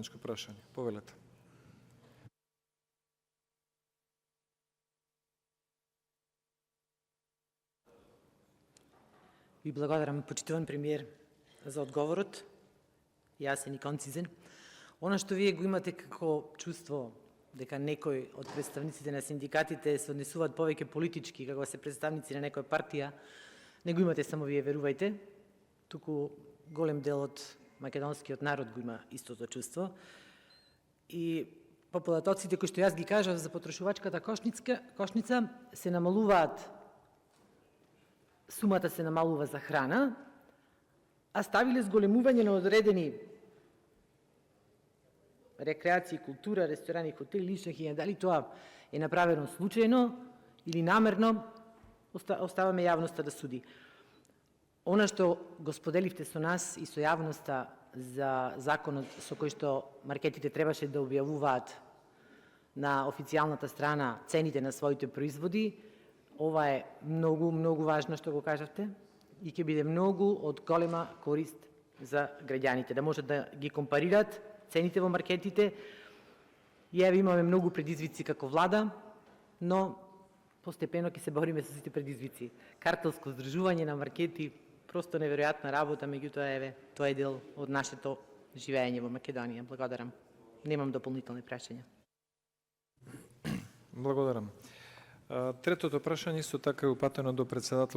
заедничко прашање. Повелете. Ви благодарам, почитуван премиер, за одговорот. Јасен и концизен. Она што вие го имате како чувство дека некој од представниците на синдикатите се однесуваат повеќе политички, како се представници на некоја партија, не го имате само вие, верувајте, туку голем дел од македонскиот народ го има истото чувство. И по податоците кои што јас ги кажав за потрошувачката кошница, се намалуваат, сумата се намалува за храна, а ставиле зголемување на одредени рекреација, култура, ресторани, хотели, лично хијада. Дали тоа е направено случајно или намерно, оставаме јавноста да суди. Она што го споделивте со нас и со јавноста за законот со кој што маркетите требаше да објавуваат на официјалната страна цените на своите производи, ова е многу, многу важно што го кажавте и ќе биде многу од голема корист за граѓаните, да можат да ги компарираат цените во маркетите. И еве имаме многу предизвици како влада, но постепено ќе се бориме со сите предизвици. Картелско здружување на маркети, просто неверојатна работа, меѓутоа еве, тоа е дел од нашето живење во Македонија. Благодарам. Немам дополнителни прашања. Благодарам. Третото прашање исто така е упатено до председател